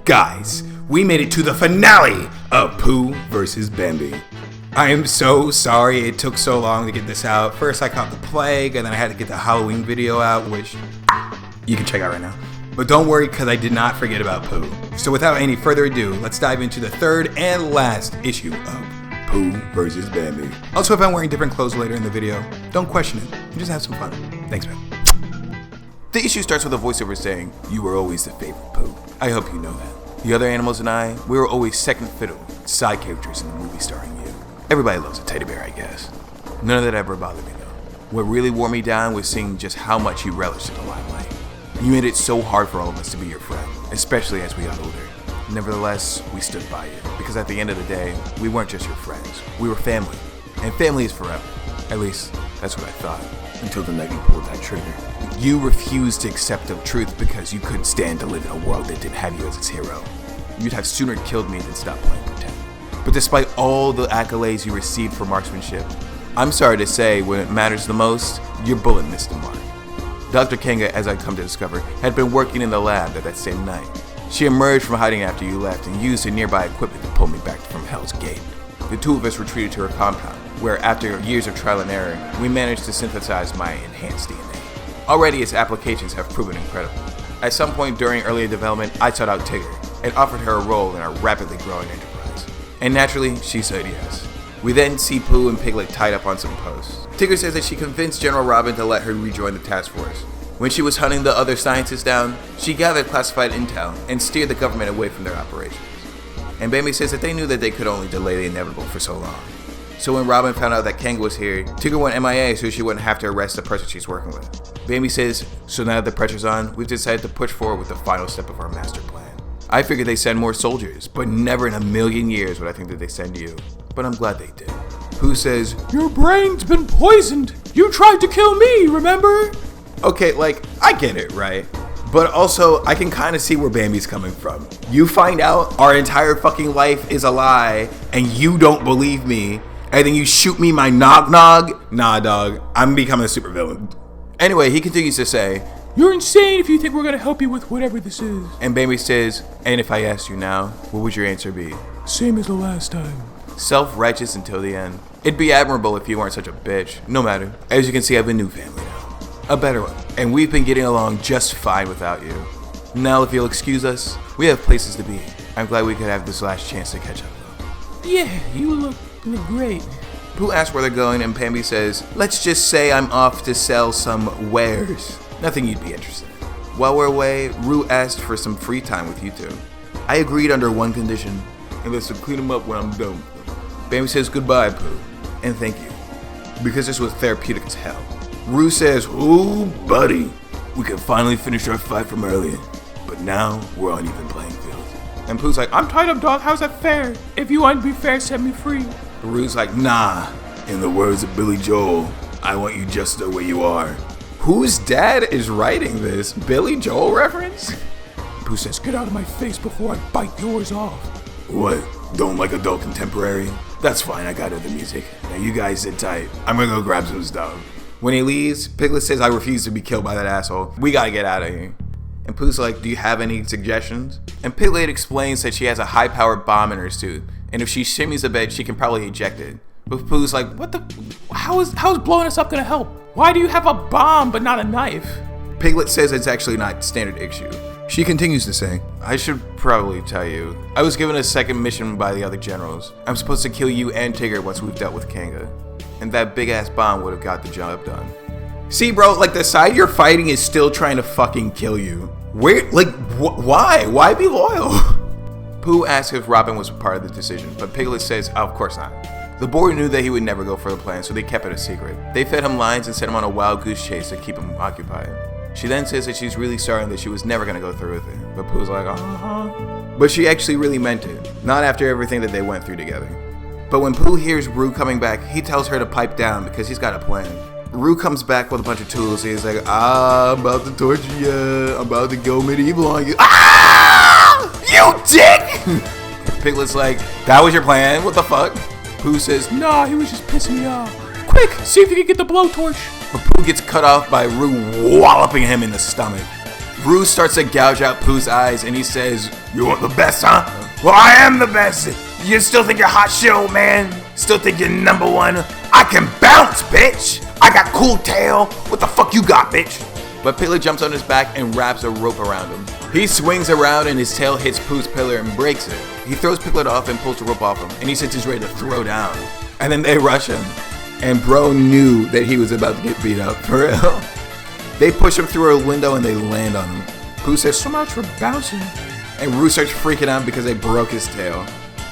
Guys, we made it to the finale of Pooh Vs Bambi. I am so sorry it took so long to get this out. First I caught the plague, and then I had to get the Halloween video out, which you can check out right now. But don't worry, because I did not forget about Pooh. So without any further ado, let's dive into the third and last issue of Pooh Vs Bambi. Also, if I'm wearing different clothes later in the video, don't question it. Just have some fun. Thanks, man. The issue starts with a voiceover saying, "You were always the favorite, Pooh. I hope you know that. The other animals and I, we were always second fiddle, side characters in the movie starring you. Everybody loves a teddy bear, I guess. None of that ever bothered me, though. What really wore me down was seeing just how much you relished in the limelight. You made it so hard for all of us to be your friend, especially as we got older. Nevertheless, we stood by you, because at the end of the day, we weren't just your friends. We were family, and family is forever. At least, that's what I thought, until the night you pulled that trigger. You refused to accept the truth because you couldn't stand to live in a world that didn't have you as its hero. You'd have sooner killed me than stop playing pretend. But despite all the accolades you received for marksmanship, I'm sorry to say, when it matters the most, your bullet missed the mark. Dr. Kanga, as I'd come to discover, had been working in the lab that same night. She emerged from hiding after you left and used the nearby equipment to pull me back from Hell's Gate. The two of us retreated to her compound, where after years of trial and error, we managed to synthesize my enhanced DNA. Already its applications have proven incredible. At some point during early development, I sought out Tigger and offered her a role in our rapidly growing enterprise. And naturally, she said yes. We then see Pooh and Piglet tied up on some posts. Tigger says that she convinced General Robin to let her rejoin the task force. When she was hunting the other scientists down, she gathered classified intel and steered the government away from their operations. And Bambi says that they knew that they could only delay the inevitable for so long. So when Robin found out that Kang was here, Tigger went MIA so she wouldn't have to arrest the person she's working with. Bambi says, so now that the pressure's on, we've decided to push forward with the final step of our master plan. I figured they send more soldiers, but never in a million years would I think that they send you. But I'm glad they did. Pooh says, "Your brain's been poisoned. You tried to kill me, remember?" Okay, like, I get it, right? But also, I can kind of see where Bambi's coming from. You find out our entire fucking life is a lie, and you don't believe me, and then you shoot me my nog. Nah, dog, I'm becoming a supervillain. Anyway, he continues to say, "You're insane if you think we're gonna help you with whatever this is." And Bambi says, "And if I asked you now, what would your answer be?" "Same as the last time." Self-righteous until the end. It'd be admirable if you weren't such a bitch. No matter. As you can see, I have a new family now. A better one. And we've been getting along just fine without you. Now, if you'll excuse us, we have places to be. I'm glad we could have this last chance to catch up, though. "Yeah, you look great." Pooh asks where they're going, and Bambi says, "Let's just say I'm off to sell some wares." Nothing you'd be interested in. While we're away, Rue asked for some free time with you two. I agreed under one condition, and that's to clean them up when I'm done with them. Bambi says goodbye, Pooh, and thank you, because this was therapeutic as hell. Rue says, "Ooh, buddy, we can finally finish our fight from earlier, but now we're on even playing field." And Pooh's like, "I'm tied up, dog. How's that fair? If you want to be fair, set me free." Rue's like, "Nah, in the words of Billy Joel, I want you just the way you are." Whose dad is writing this? Billy Joel reference? Pooh says, "Get out of my face before I bite yours off." What? Don't like adult contemporary? That's fine, I got other music. Now you guys sit tight. I'm gonna go grab some stuff. When he leaves, Piglet says, "I refuse to be killed by that asshole. We gotta get out of here." And Pooh's like, "Do you have any suggestions?" And Piglet explains that she has a high-powered bomb in her suit, and if she shimmies a bit, she can probably eject it. But Pooh's like, "What the? How is blowing us up gonna help? Why do you have a bomb but not a knife?" Piglet says it's actually not standard issue. She continues to say, "I should probably tell you, I was given a second mission by the other generals. I'm supposed to kill you and Tigger once we've dealt with Kanga. And that big-ass bomb would have got the job done." See, bro, like, the side you're fighting is still trying to fucking kill you. Where, like, why? Why be loyal? Pooh asks if Robin was part of the decision, but Piglet says, "Oh, of course not." The board knew that he would never go for the plan, so they kept it a secret. They fed him lines and sent him on a wild goose chase to keep him occupied. She then says that she's really sorry that she was never going to go through with it, but Pooh's like, But she actually really meant it, not after everything that they went through together. But when Pooh hears Rue coming back, he tells her to pipe down because he's got a plan. Rue comes back with a bunch of tools, and he's like, "I'm about to torture you. I'm about to go medieval on you." Ah! You dick! Piglet's like, "That was your plan? What the fuck?" Pooh says, "Nah, he was just pissing me off. Quick, see if you can get the blowtorch." But Pooh gets cut off by Rue walloping him in the stomach. Bruce starts to gouge out Pooh's eyes and he says, "You want the best, huh? Well, I am the best. You still think you're hot shit, old man? Still think you're number one? I can bounce, bitch. I got cool tail. What the fuck you got, bitch?" But Piglet jumps on his back and wraps a rope around him. He swings around and his tail hits Pooh's pillar and breaks it. He throws Piglet off and pulls the rope off him, and he says he's ready to throw down. And then they rush him. And bro knew that he was about to get beat up, for real. They push him through a window and they land on him. Pooh says, "So much for bouncing." And Roo starts freaking out because they broke his tail.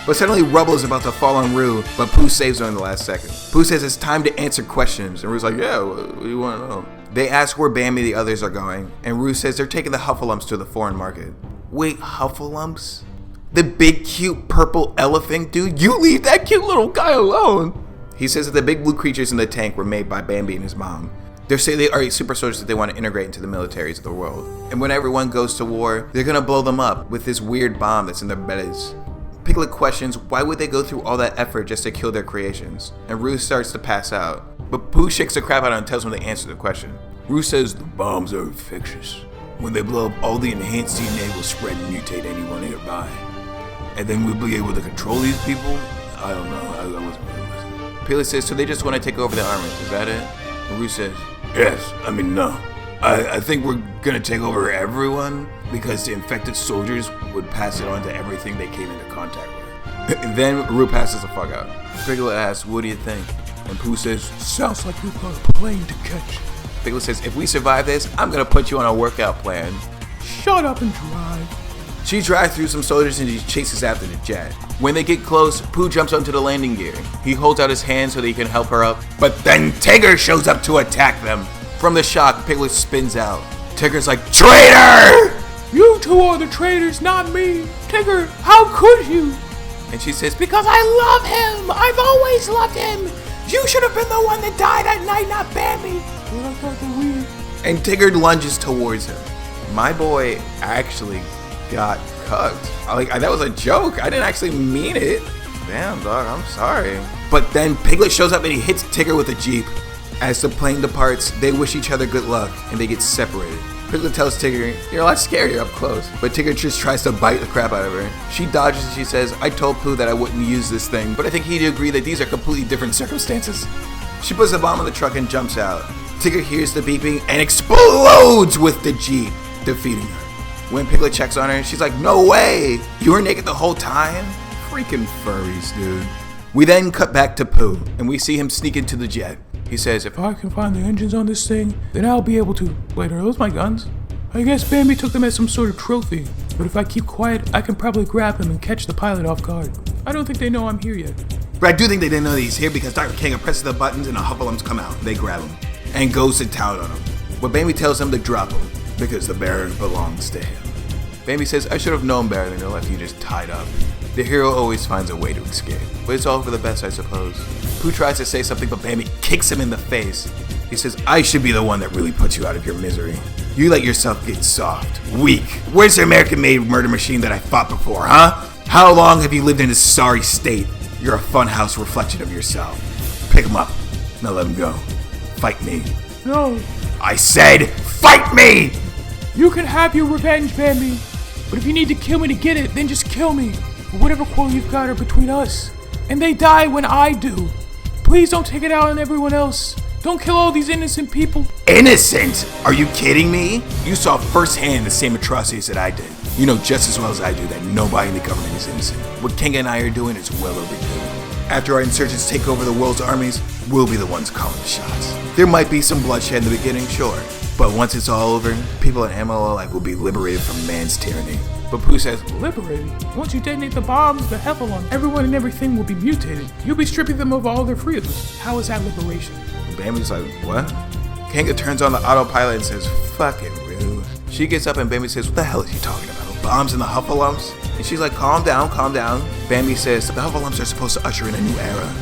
But suddenly rubble is about to fall on Roo, but Pooh saves him in the last second. Pooh says it's time to answer questions, and Roo's like, "Yeah, what do you want to know?" They ask where Bambi and the others are going, and Roo says they're taking the Huffalumps to the foreign market. Wait, Huffalumps? The big cute purple elephant dude? You leave that cute little guy alone. He says that the big blue creatures in the tank were made by Bambi and his mom. They say they are super soldiers that they want to integrate into the militaries of the world. And when everyone goes to war, they're gonna blow them up with this weird bomb that's in their beds. Piglet questions why would they go through all that effort just to kill their creations, and Roo starts to pass out. But Pooh shakes the crap out of him and tells him to answer the question. Roo says the bombs are infectious. When they blow up, all the enhanced DNA will spread and mutate anyone nearby. And then we'll be able to control these people? I don't know, I wasn't really listening. Piglet says, so they just want to take over the armies, is that it? And Roo says, yes, no. I think we're gonna take over everyone because the infected soldiers would pass it on to everything they came into contact with. And then Roo passes the fuck out. Piglet asks, what do you think? And Pooh says, sounds like we've got a plane to catch. Piglet says, if we survive this, I'm gonna put you on a workout plan. Shut up and drive. She drives through some soldiers and she chases after the jet. When they get close, Pooh jumps onto the landing gear. He holds out his hand so that he can help her up. But then Tigger shows up to attack them. From the shock, Piglet spins out. Tigger's like, traitor! You two are the traitors, not me. Tigger, how could you? And she says, because I love him. I've always loved him. You should have been the one that died that night, not Bambi. But I thought that we... And Tigger lunges towards her. My boy actually got cucked. That was a joke. I didn't actually mean it. Damn, dog, I'm sorry. But then Piglet shows up and he hits Tigger with a Jeep. As the plane departs, they wish each other good luck and they get separated. Piglet tells Tigger, you're a lot scarier up close. But Tigger just tries to bite the crap out of her. She dodges and she says, I told Pooh that I wouldn't use this thing, but I think he'd agree that these are completely different circumstances. She puts the bomb on the truck and jumps out. Tigger hears the beeping and explodes with the Jeep, defeating her. When Piglet checks on her, she's like, no way! You were naked the whole time? Freaking furries, dude. We then cut back to Pooh, and we see him sneak into the jet. He says, if I can find the engines on this thing, then I'll be able to... Wait, are those my guns? I guess Bambi took them as some sort of trophy. But if I keep quiet, I can probably grab him and catch the pilot off guard. I don't think they know I'm here yet. But I do think they didn't know that he's here because Dr. King presses the buttons and the Huffalumps come out. They grab him and goes to town on him. But Bambi tells him to drop him because the bear belongs to him. Bambi says, I should have known better than to left you just tied up. The hero always finds a way to escape, but it's all for the best, I suppose. Pooh tries to say something, but Bambi kicks him in the face. He says, I should be the one that really puts you out of your misery. You let yourself get soft, weak. Where's the American-made murder machine that I fought before, huh? How long have you lived in this sorry state? You're a funhouse reflection of yourself. Pick him up. Now let him go. Fight me. No. I said, fight me! You can have your revenge, Bambi. But if you need to kill me to get it, then just kill me. But whatever quarrel you've got are between us. And they die when I do. Please don't take it out on everyone else. Don't kill all these innocent people. Innocent? Are you kidding me? You saw firsthand the same atrocities that I did. You know just as well as I do that nobody in the government is innocent. What Kenga and I are doing is well overdue. After our insurgents take over the world's armies, we'll be the ones calling the shots. There might be some bloodshed in the beginning, sure. But once it's all over, people in MO alike will be liberated from man's tyranny. But Pooh says, liberated? Once you detonate the bombs, the Heffalump, everyone and everything will be mutated. You'll be stripping them of all their freedoms. How is that liberation? And Bambi's like, what? Kanga turns on the autopilot and says, fuck it, Roo. She gets up and Bambi says, what the hell is he talking about? Bombs in the Huffalumps? And she's like, calm down, calm down. Bambi says, the Huffalumps are supposed to usher in a new era.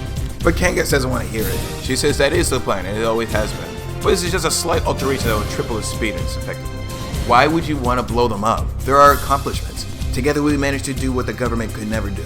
But Kanga doesn't want to hear it. She says that is the plan and it always has been. But this is just a slight alteration that will triple its speed and its effectiveness. Why would you want to blow them up? There are accomplishments. Together we managed to do what the government could never do.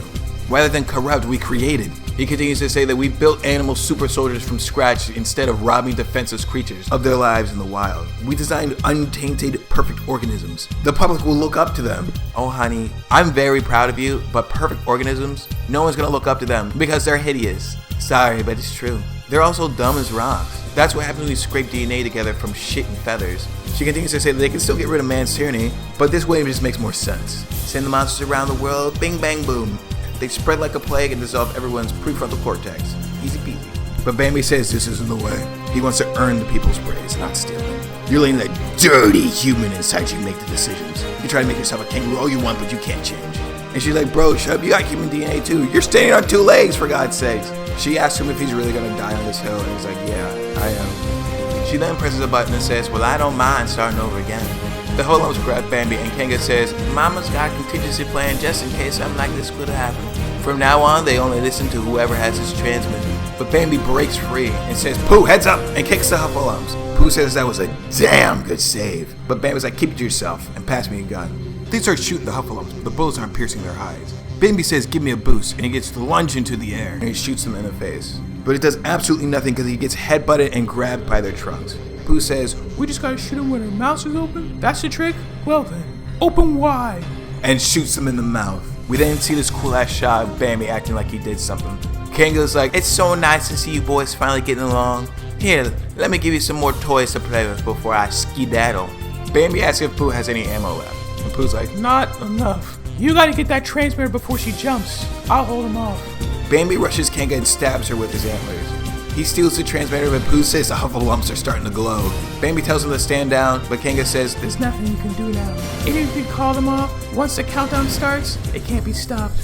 Rather than corrupt, we created. He continues to say that we built animal super soldiers from scratch instead of robbing defenseless creatures of their lives in the wild. We designed untainted, perfect organisms. The public will look up to them. Oh honey, I'm very proud of you, but perfect organisms, no one's gonna look up to them because they're hideous. Sorry, but it's true. They're also dumb as rocks. That's what happens when you scrape DNA together from shit and feathers. She continues to say that they can still get rid of man's tyranny, but this way just makes more sense. Send the monsters around the world, bing bang boom. They spread like a plague and dissolve everyone's prefrontal cortex. Easy peasy. But Bambi says this isn't the way. He wants to earn the people's praise, not steal it. You're letting that dirty human inside you make the decisions. You try to make yourself a kangaroo all you want, but you can't change. And she's like, bro, shut up, you got human DNA too. You're standing on 2 legs, for God's sakes. She asks him if he's really gonna die on this hill, and he's like, yeah, I am. She then presses a button and says, well, I don't mind starting over again. The hoodlums grab Bambi, and Kanga says, Mama's got a contingency plan just in case something like this could happen. From now on, they only listen to whoever has his transmitter. But Bambi breaks free and says, Pooh, heads up, and kicks the hoodlums. Pooh says that was a damn good save. But Bambi's like, keep it to yourself, and pass me a gun. They start shooting the hoodlums, but the bullets aren't piercing their hides. Bambi says, give me a boost, and he gets to lunge into the air, and he shoots them in the face. But it does absolutely nothing because he gets headbutted and grabbed by their trunks. Pooh says, we just gotta shoot him when our mouth is open? That's the trick? Well then, open wide. And shoots him in the mouth. We then see this cool ass shot of Bambi acting like he did something. Kanga's like, it's so nice to see you boys finally getting along. Here, let me give you some more toys to play with before I skedaddle. Bambi asks if Pooh has any ammo left. And Pooh's like, not enough. You gotta get that transmitter before she jumps. I'll hold him off. Bambi rushes Kanga and stabs her with his antlers. He steals the transmitter, but Pooh says the lumps are starting to glow. Bambi tells him to stand down, but Kanga says, there's nothing you can do now. Even if you call them off, once the countdown starts, it can't be stopped.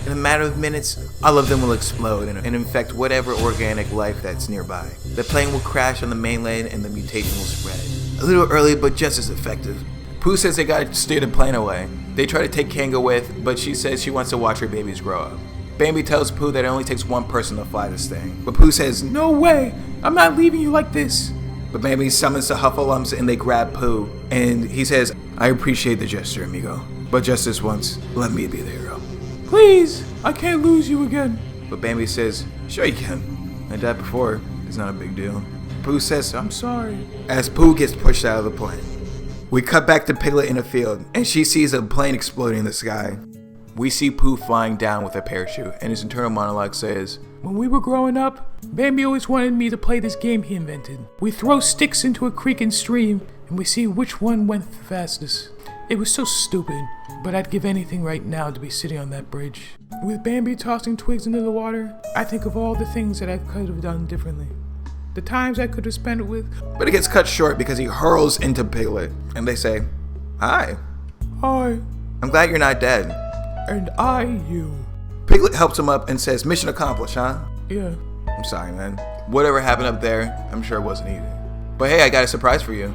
In a matter of minutes, all of them will explode and infect whatever organic life that's nearby. The plane will crash on the mainland and the mutation will spread. A little early, but just as effective. Pooh says they gotta steer the plane away. They try to take Kanga with, but she says she wants to watch her babies grow up. Bambi tells Pooh that it only takes one person to fly this thing. But Pooh says, no way, I'm not leaving you like this. But Bambi summons the Huffalumps and they grab Pooh. And he says, I appreciate the gesture, amigo. But just this once, let me be the hero. Please, I can't lose you again. But Bambi says, sure you can. I died before, it's not a big deal. Pooh says, I'm sorry. As Pooh gets pushed out of the plane. We cut back to Piglet in a field, and she sees a plane exploding in the sky. We see Pooh flying down with a parachute, and his internal monologue says, when we were growing up, Bambi always wanted me to play this game he invented. We throw sticks into a creek and stream, and we see which one went the fastest. It was so stupid, but I'd give anything right now to be sitting on that bridge. With Bambi tossing twigs into the water, I think of all the things that I could have done differently. The times I could have spent it with. But it gets cut short because he hurls into Piglet, and they say, hi. Hi. I'm glad you're not dead. And I you. Piglet helps him up and says, mission accomplished, huh? Yeah. I'm sorry, man. Whatever happened up there, I'm sure it wasn't easy. But hey, I got a surprise for you.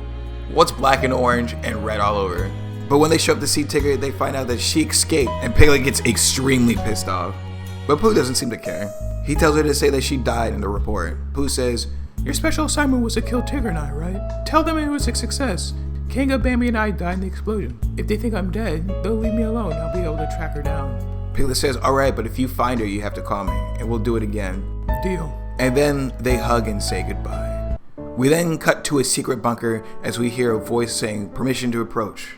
What's black and orange and red all over? But when they show up to see Tigger, they find out that she escaped, and Piglet gets extremely pissed off. But Pooh doesn't seem to care. He tells her to say that she died in the report. Pooh says, your special assignment was to kill Tigger and I, right? Tell them it was a success. Kanga, Bambi, and I died in the explosion. If they think I'm dead, they'll leave me alone. I'll be able to track her down. Piglet says, alright, but if you find her, you have to call me, and we'll do it again. Deal. And then they hug and say goodbye. We then cut to a secret bunker as we hear a voice saying, permission to approach.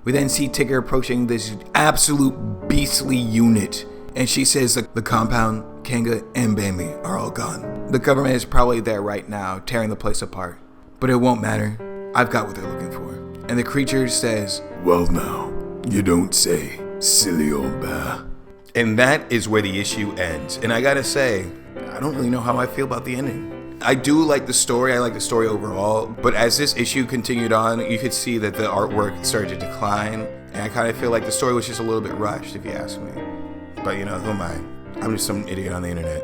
We then see Tigger approaching this absolute beastly unit, and she says that the compound, Kanga, and Bambi are all gone. The government is probably there right now, tearing the place apart. But it won't matter. I've got what they're looking for. And the creature says, well now, you don't say, silly old bear. And that is where the issue ends. And I gotta say, I don't really know how I feel about the ending. I do like the story, I like the story overall, but as this issue continued on, you could see that the artwork started to decline, and I kind of feel like the story was just a little bit rushed, if you ask me. But you know, who am I? I'm just some idiot on the internet.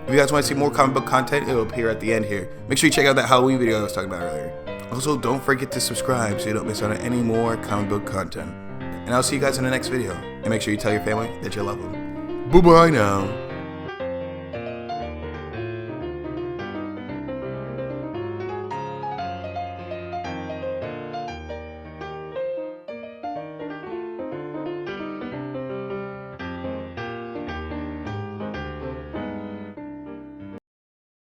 If you guys want to see more comic book content, it'll appear at the end here. Make sure you check out that Halloween video I was talking about earlier. Also, don't forget to subscribe so you don't miss out on any more comic book content. And I'll see you guys in the next video. And make sure you tell your family that you love them. Bye-bye now.